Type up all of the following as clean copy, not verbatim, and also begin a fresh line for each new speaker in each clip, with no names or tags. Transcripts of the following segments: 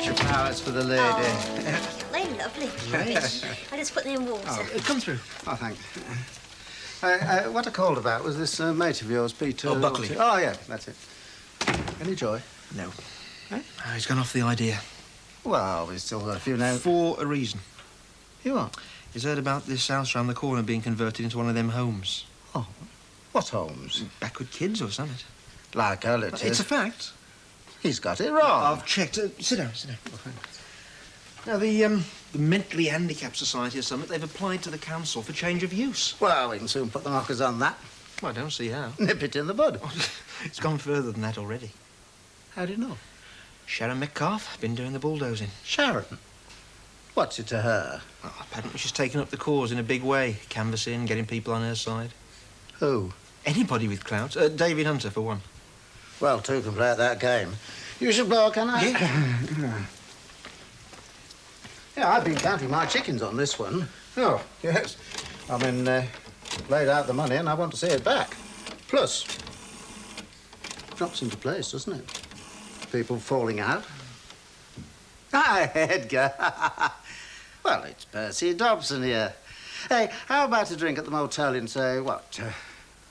extra flowers for the lady.
Oh, they're lovely.
Yes.
I just put them in water.
Oh, come through. Oh, thanks. What I called about was this mate of yours, Peter...
Oh, Buckley.
Oh, yeah, that's it. Any joy?
No.
Eh?
He's gone off the idea.
Well, we've still got a few now.
For a reason.
You what?
He's heard about this house round the corner being converted into one of them homes.
Oh, what homes?
Backward kids or something.
Like hell it
It's
is.
a fact.
He's got it wrong.
I've checked. Sit down, sit down. Now, the Mentally Handicapped Society or something, they've applied to the council for change of use.
Well, we can soon put the knockers on that.
Well, I don't see how.
Nip it in the bud.
It's gone further than that already.
How do you know?
Sharon Metcalf, been doing the bulldozing.
Sharon? What's it to her?
Oh, apparently she's taken up the cause in a big way, canvassing, getting people on her side.
Who?
Anybody with clout. David Hunter, for one.
Well, two can play at that game. You should blow, can I?
Yeah.
Yeah, I've been counting my chickens on this one. Oh, yes. I mean, laid out the money and I want to see it back. Plus, drops into place, doesn't it? People falling out. Hi, Edgar. Well, it's Percy Dobson here. Hey, how about a drink at the motel in, say, what,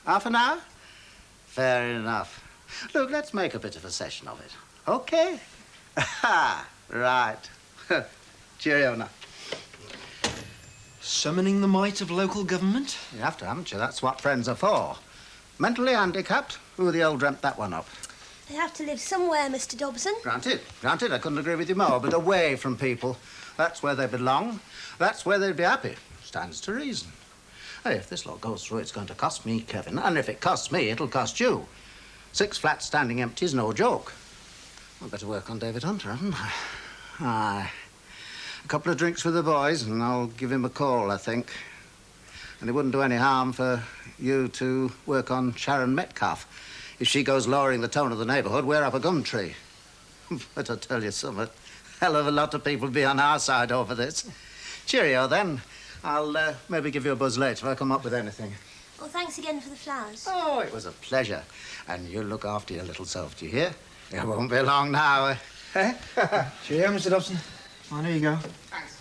half an hour? Fair enough. Look, let's make a bit of a session of it. OK? Right. Cheerio now.
Summoning the might of local government?
You have to, haven't you? That's what friends are for. Mentally handicapped? Who the hell dreamt that one up?
They have to live somewhere, Mr. Dobson.
Granted. Granted, I couldn't agree with you more, but away from people. That's where they belong. That's where they'd be happy. Stands to reason. Hey, if this lot goes through, it's going to cost me, Kevin. And if it costs me, it'll cost you. 6 flats standing empty is no joke. I'd better work on David Hunter, haven't I? Aye. A couple of drinks with the boys, and I'll give him a call, I think. And it wouldn't do any harm for you to work on Sharon Metcalf. If she goes lowering the tone of the neighbourhood, we're up a gum tree. But I'll tell you something, hell of a lot of people be on our side over this. Cheerio, then. I'll maybe give you a buzz later if I come up with anything.
Well, thanks again for the flowers.
Oh, it was a pleasure. And you look after your little self, do you hear? It won't be long now, eh?
Cheerio, Mr. Dobson. Oh, there you go.
Thanks.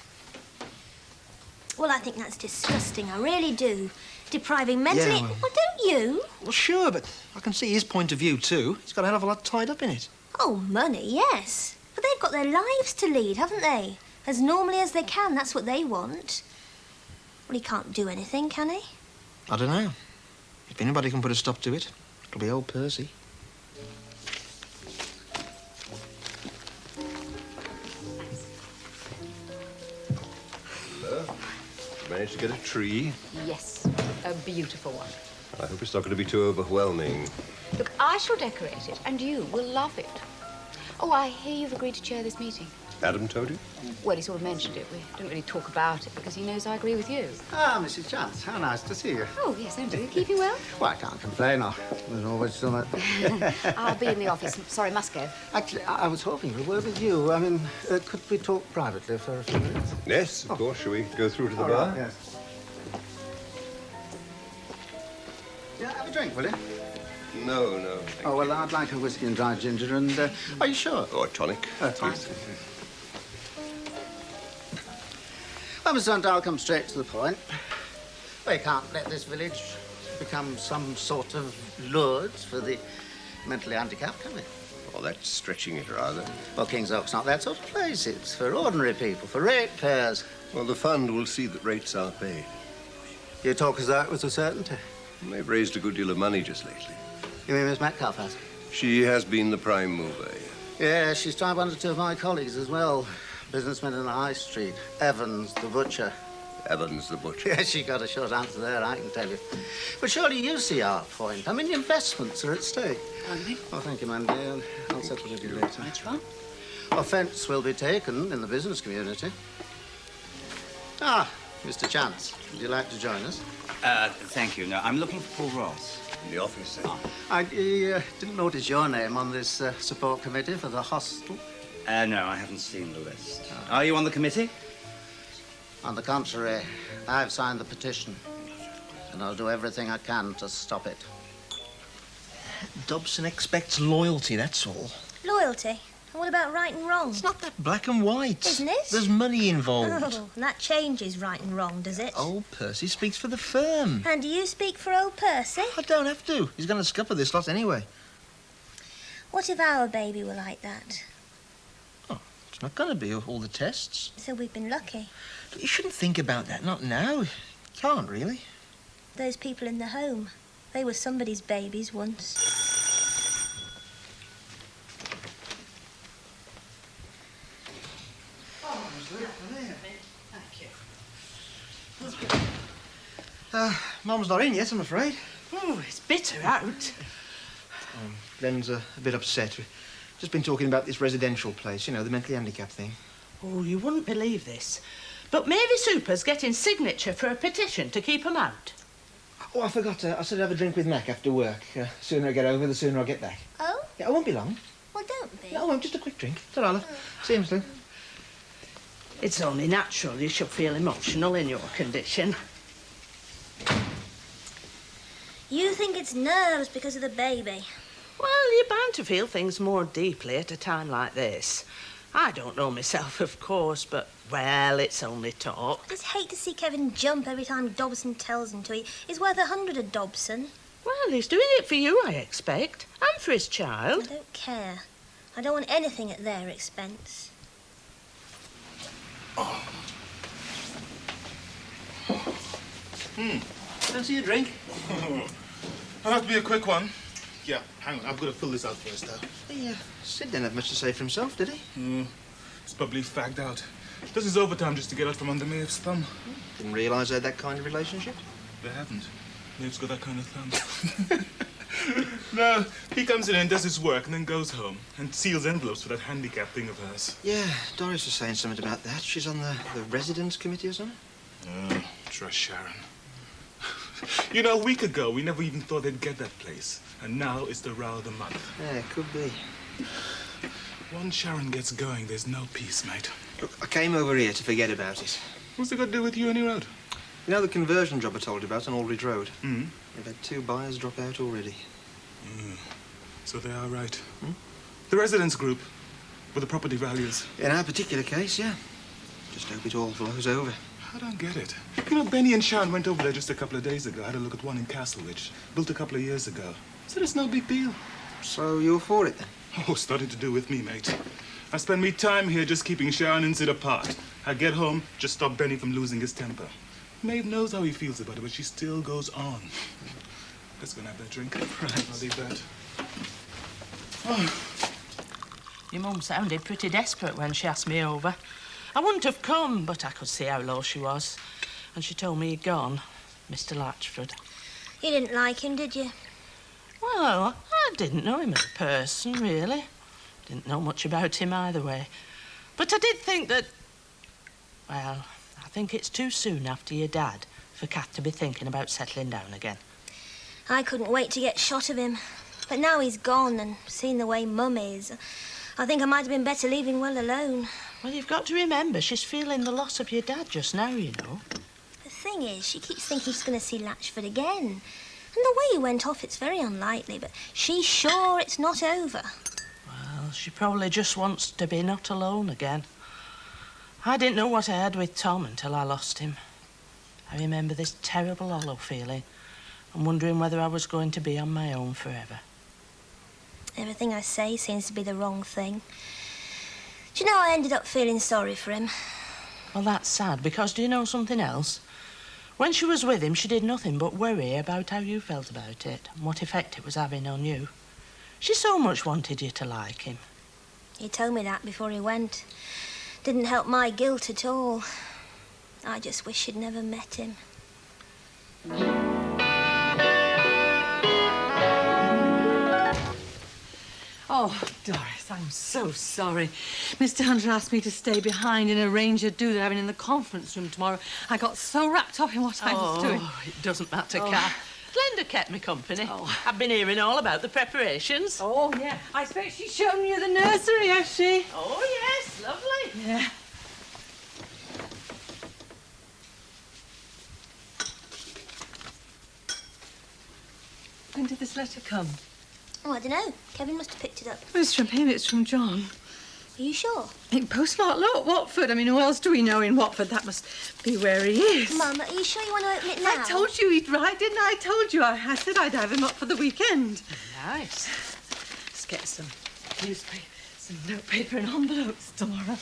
Well, I think that's disgusting. I really do. Depriving mentally...
Yeah, well-
Well, don't you?
Well, sure, but I can see his point of view, too. He's got a hell of a lot tied up in it.
Oh, money, yes. But they've got their lives to lead, haven't they? As normally as they can, that's what they want. Well, he can't do anything, can he?
I don't know. If anybody can put a stop to it, it'll be old Percy.
Managed to get a tree.
Yes, a beautiful one.
I hope it's not going to be too overwhelming.
Look, I shall decorate it, and you will love it. Oh, I hear you've agreed to chair this meeting.
Adam told you?
Well, he sort of mentioned it. We don't really talk about it because he knows I agree with you.
Ah, Mrs. Chance, how nice to see you.
Oh, yes, and do you keeping well?
Well, I can't complain. There's always something.
I'll be in the office. Sorry, must go.
Actually, I was hoping for a word with you. I mean, could we talk privately for a few minutes?
Yes, of course. Shall we go through to the
All
bar?
right, yes. Yeah, have a drink, will you?
No, no. thank
Oh, well,
you.
I'd like a whiskey and dry ginger and... are you sure?
Or a tonic.
Thanks. Well, Mr. Hunt, I'll come straight to the point. We can't let this village become some sort of Lourdes for the mentally handicapped, can we?
Oh, that's stretching it rather.
Well, King's Oak's not that sort of place. It's for ordinary people, for ratepayers.
Well, the fund will see that rates are paid.
You talk as though it was a certainty.
They've raised a good deal of money just lately.
You mean Miss Metcalf has?
She has been the prime mover.
Yeah, she's tried one or two of my colleagues as well. Businessmen in the High Street. Evans, the butcher.
Evans the butcher.
Yeah, she got a short answer there, I can tell you. But surely you see our point. I mean, investments are at stake.
Harvey?
Oh, thank you, Mandy. I'll settle with you later.
That's right.
Offence will be taken in the business community. Ah, Mr. Chance, would you like to join us?
Thank you. No, I'm looking for Paul Ross.
In the office, sir.
I didn't notice your name on this support committee for the hostel.
No, I haven't seen the list. Are you on the committee?
On the contrary, I've signed the petition. And I'll do everything I can to stop it.
Dobson expects loyalty, that's all.
Loyalty? What about right and wrong?
It's not that black and white.
Isn't it?
There's money involved.
Oh, and that changes right and wrong, does it?
Old Percy speaks for the firm.
And do you speak for old Percy?
I don't have to. He's going to scupper this lot anyway.
What if our baby were like that?
Oh, it's not going to be all the tests.
So we've been lucky.
You shouldn't think about that. Not now. You can't, really.
Those people in the home, they were somebody's babies once.
Mum's not in yet, I'm afraid.
Oh, it's bitter out.
Glen's a bit upset. We've just been talking about this residential place, you know, the mentally handicapped thing.
Oh, you wouldn't believe this. But Mary Super's getting signature for a petition to keep 'em out.
Oh, I forgot. I said I'd have a drink with Mac after work. Sooner I get over, the sooner I get back.
Oh?
Yeah, I won't be long.
Well, don't be.
No, I won't. Just a quick drink. Ta-ra, love. See you soon.
It's only natural you should feel emotional in your condition.
You think it's nerves because of the baby.
Well, you're bound to feel things more deeply at a time like this. I don't know myself, of course, but, well, it's only talk.
I just hate to see Kevin jump every time Dobson tells him to. He's worth 100 of Dobson.
Well, he's doing it for you, I expect, and for his
I
child.
don't care. I don't want anything at their expense.
Fancy a drink?
I'll have to be a quick one. Yeah, hang on. I've got to fill this out first, though.
Hey, Sid didn't have much to say for himself, did he?
It's probably fagged out. Does his overtime just to get out from under Maeve's thumb.
Didn't realise they had that kind of relationship.
They haven't. Maeve's got that kind of thumb. No, he comes in and does his work and then goes home and seals envelopes for that handicap thing of hers.
Yeah, Doris was saying something about that. She's on the residence committee or something.
Oh, trust Sharon. You know, a week ago, we never even thought they'd get that place. And now it's the row of the month.
Yeah, could be.
Once Sharon gets going, there's no peace, mate.
Look, I came over here to forget about it.
What's it got to do with you any road?
You know the conversion job I told you about on Aldridge Road?
Mm.
We've had 2 buyers drop out already.
So they are right. The residence group with the property values.
In our particular case, yeah. Just hope it all blows over.
I don't get it. You know, Benny and Sharon went over there just a couple of days ago. I had a look at one in Castlewych, built a couple of years ago. Said it's no big deal.
So you're for it, then?
Oh, it's nothing to do with me, mate. I spend me time here just keeping Sharon and Sid apart. I get home, just stop Benny from losing his temper. Maeve knows how he feels about it, but she still goes on. Let's go and have that drink. Right. I'll leave that. Oh.
Your mum sounded pretty desperate when she asked me over. I wouldn't have come, but I could see how low she was. And she told me he'd gone, Mr. Latchford.
You didn't like him, did you?
Well, I didn't know him as a person, really. Didn't know much about him either way. But I did think that... Well, I think it's too soon after your dad for Kath to be thinking about settling down again.
I couldn't wait to get shot of him. But now he's gone and seen the way Mum is, I think I might have been better leaving well alone.
Well, you've got to remember, she's feeling the loss of your dad just now, you know.
The thing is, she keeps thinking she's going to see Latchford again. And the way he went off, it's very unlikely, but she's sure it's not over.
Well, she probably just wants to be not alone again. I didn't know what I had with Tom until I lost him. I remember this terrible hollow feeling and wondering whether I was going to be on my own forever.
Everything I say seems to be the wrong thing. Do you know, I ended up feeling sorry for him.
Well, that's sad, because do you know something else? When she was with him, she did nothing but worry about how you felt about it and what effect it was having on you. She so much wanted you to like him.
He told me that before he went. Didn't help my guilt at all. I just wish she'd never met him.
Oh, Doris, I'm so sorry. Mr. Hunter asked me to stay behind and arrange a do they're having in the conference room tomorrow. I got so wrapped up in what I was doing.
Oh, it doesn't matter, Kath. Glenda kept me company. I've been hearing all about the preparations.
Oh, yeah. I expect she's shown you the nursery, has she?
Oh, yes, lovely.
Yeah. When did this letter come?
Oh, I don't know. Kevin must have picked it up.
Well, it's from him, it's from John.
Are you sure?
In postmark, look, Watford. I mean, who else do we know in Watford? That must be where he is.
Mum, are you sure you want to open it now?
I told you he'd write, didn't I? I told you. I said I'd have him up for the weekend.
Nice.
Let's get some newspaper, some notepaper and envelopes tomorrow.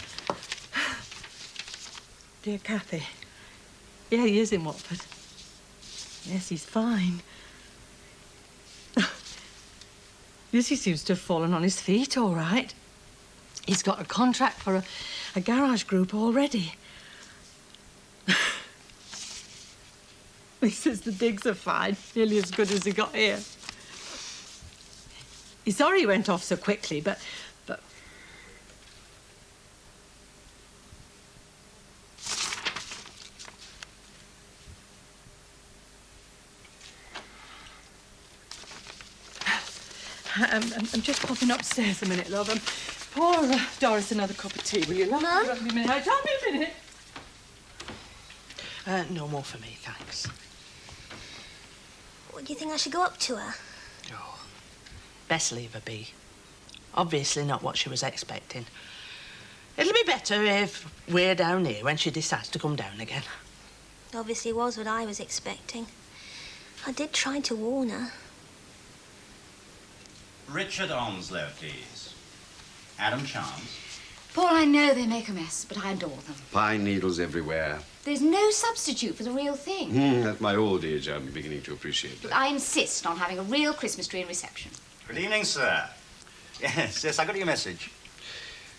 Dear Kathy. Yeah, he is in Watford. Yes, he's fine. Yes, he seems to have fallen on his feet, all right. He's got a contract for a garage group already. He says the digs are fine, nearly as good as he got here. He's sorry he went off so quickly, but... I'm just popping upstairs a minute, love. Pour Doris another cup of tea, will you, love?
Mum?
Give me a minute. Tell me a minute.
No more for me, thanks.
What, do you think I should go up to her?
Oh, best leave her be. Obviously not what she was expecting. It'll be better if we're down here when she decides to come down again.
Obviously was what I was expecting. I did try to warn her.
Richard Onslow, please. Adam Chance.
Paul, I know they make a mess, but I adore them.
Pine needles everywhere.
There's no substitute for the real thing.
At my old age, I'm beginning to appreciate that.
I insist on having a real Christmas tree in reception.
Good evening, sir. Yes, I got your message.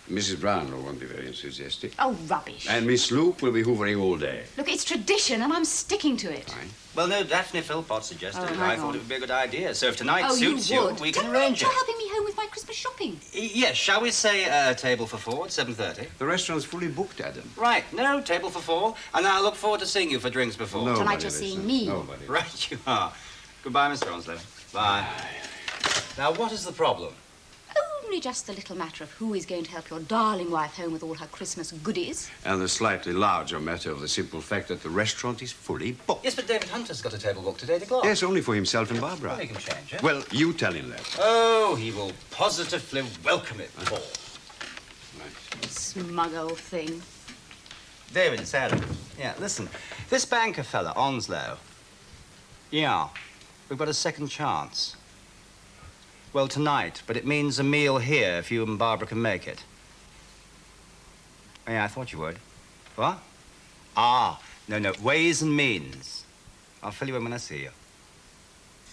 Mrs. Brownlow won't be very enthusiastic.
Oh, rubbish.
And Miss Loop will be hoovering all day.
Look, it's tradition, and I'm sticking to it.
Fine.
Well, no, Daphne Philpott suggested it.
hang
I
on.
thought it would be a good idea. So if tonight
Oh,
suits
you would.
we can
Don't
arrange
you're
it.
helping me home with my Christmas shopping.
Yes, shall we say a table for four at 7:30?
The restaurant's fully booked, Adam.
Right, no, table for four. And I look forward to seeing you for drinks before.
Nobody
Tonight you're seeing
listens.
me.
Nobody.
Right, you are. Goodbye, Mr. Onslow. Bye. Now, what is the problem?
Only just the little matter of who is going to help your darling wife home with all her Christmas goodies.
And the slightly larger matter of the simple fact that the restaurant is fully booked.
Yes, but David Hunter's got a table booked at 8 o'clock.
Yes, only for himself and Barbara.
Well, he can change it.
Well, you tell him that.
Oh, he will positively welcome it, Paul.
Smug old thing.
David, it's Adam. Yeah, listen. This banker fella, Onslow. Yeah, we've got a second chance. Well, tonight, but it means a meal here if you and Barbara can make it. Oh, yeah, I thought you would. What? Ah, no, ways and means. I'll fill you in when I see you.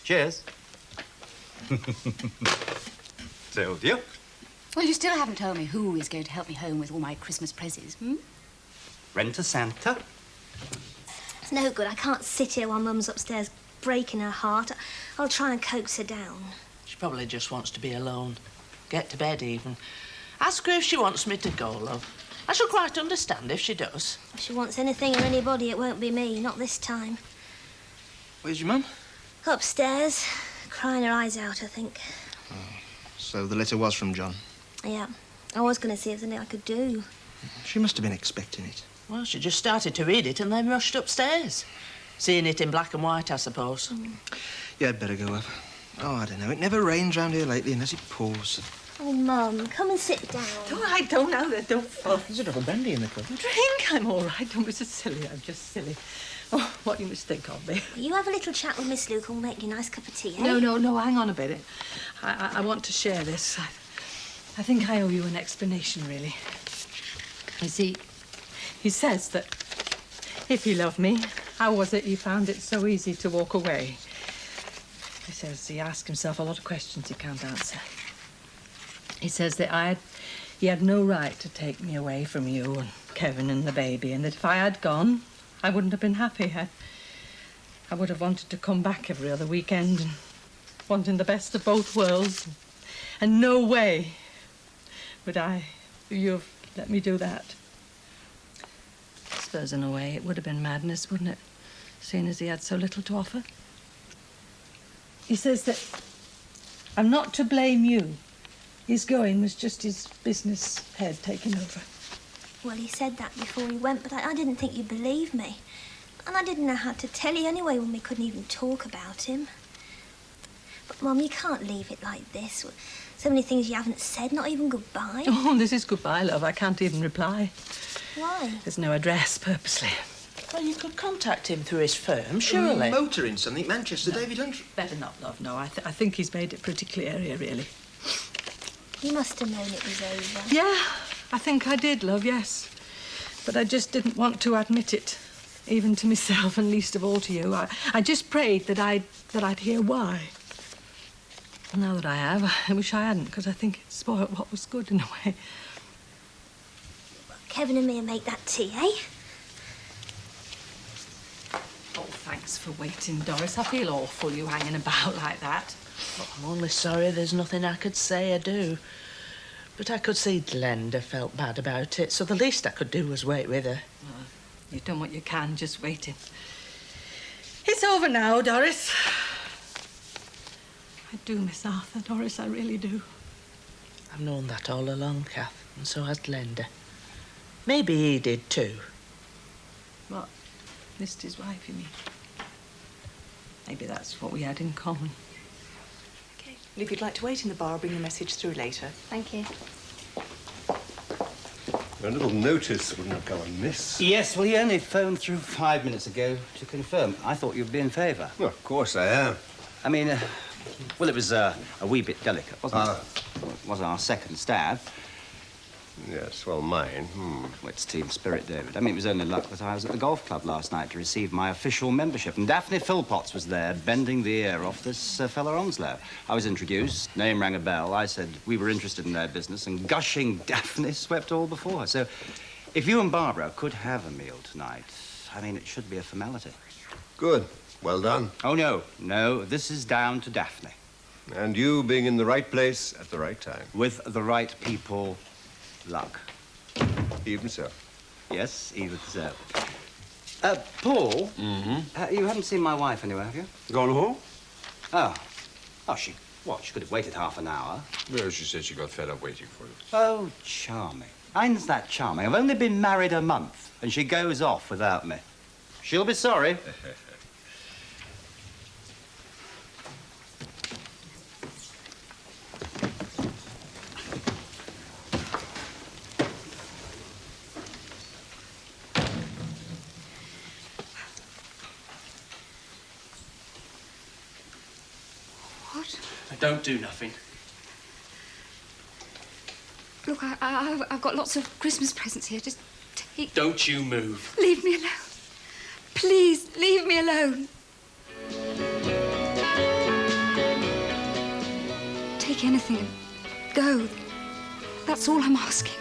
Cheers. Told you.
Well, you still haven't told me who is going to help me home with all my Christmas presents,
Rent a Santa.
It's no good. I can't sit here while Mum's upstairs breaking her heart. I'll try and coax her down.
She probably just wants to be alone. Get to bed, even. Ask her if she wants me to go, love. I shall quite understand if she does.
If she wants anything or anybody, it won't be me. Not this time.
Where's your mum?
Upstairs. Crying her eyes out, I think.
Oh, so the letter was from John.
Yeah. I was going to see if there's anything I could do.
She must have been expecting it.
Well, she just started to read it and then rushed upstairs. Seeing it in black and white, I suppose.
Yeah, I'd better go up. Oh, I don't know. It never rains round here lately unless it pours.
Oh, Mum, come and sit down.
Don't now, don't fall.
There's a double brandy in the cup.
Drink, I'm all right. Don't be so silly. I'm just silly. Oh, what you must think of me.
You have a little chat with Miss Luke and we'll make you a nice cup of tea, eh?
No, hang on a bit. I want to share this. I think I owe you an explanation, really. You see, he says that if he loved me, how was it he found it so easy to walk away? He says he asks himself a lot of questions he can't answer. He says that he had no right to take me away from you and Kevin and the baby, and that if I had gone, I wouldn't have been happy. I would have wanted to come back every other weekend and wanting the best of both worlds. And no way would you've let me do that. I suppose in a way it would have been madness, wouldn't it? Seeing as he had so little to offer. He says that I'm not to blame you. His going was just his business head taking over.
Well, he said that before he went, but I didn't think you'd believe me. And I didn't know how to tell you anyway when we couldn't even talk about him. But, Mum, you can't leave it like this. So many things you haven't said, not even goodbye.
Oh, this is goodbye, love. I can't even reply.
Why?
There's no address, purposely.
Well, you could contact him through his firm, surely.
Motoring something, Manchester, no. David Hunt.
Better not, love, no. I think he's made it pretty clear here, really.
You must have known it was over.
Yeah, I think I did, love, yes. But I just didn't want to admit it, even to myself, and least of all to you. I just prayed that I'd hear why. Now that I have, I wish I hadn't, because I think it spoiled what was good in a way.
Kevin and me will make that tea, eh?
Oh, thanks for waiting, Doris. I feel awful you hanging about like that.
Well, I'm only sorry there's nothing I could say or do. But I could see Glenda felt bad about it, so the least I could do was wait with her.
Well, you've done what you can, just waiting. It's over now, Doris. I do miss Arthur, Doris, I really do.
I've known that all along, Kath, and so has Glenda. Maybe he did too.
What? Missed his wife, you mean? Maybe that's what we had in common.
OK. If you'd like to wait in the bar, I'll bring the message through later.
Thank you.
A little notice wouldn't have gone amiss.
Yes, well, he only phoned through 5 minutes ago to confirm. I thought you'd be in favour.
Well, of course I am.
I mean, well, it was a wee bit delicate, wasn't it? Well, it wasn't our second stab.
Yes, well, mine.
Well, it's team spirit, David. I mean, it was only luck that I was at the golf club last night to receive my official membership, and Daphne Philpotts was there, bending the ear off this fella Onslow. I was introduced, name rang a bell. I said we were interested in their business, and gushing Daphne swept all before her. So, if you and Barbara could have a meal tonight, I mean, it should be a formality.
Good. Well done.
Oh, no, this is down to Daphne.
And you being in the right place at the right time.
With the right people, luck.
Even so.
Yes, even so. Paul? Mm-hmm? You haven't seen my wife anywhere, have you?
Gone home?
Oh, she could have waited half an hour.
Well, she said she got fed up waiting for you.
Oh, charming. Ain't that charming? I've only been married a month, and she goes off without me. She'll be sorry.
Don't do nothing.
Look, I've got lots of Christmas presents here. Just take...
Don't you move.
Leave me alone. Please, leave me alone. Take anything and go. That's all I'm asking.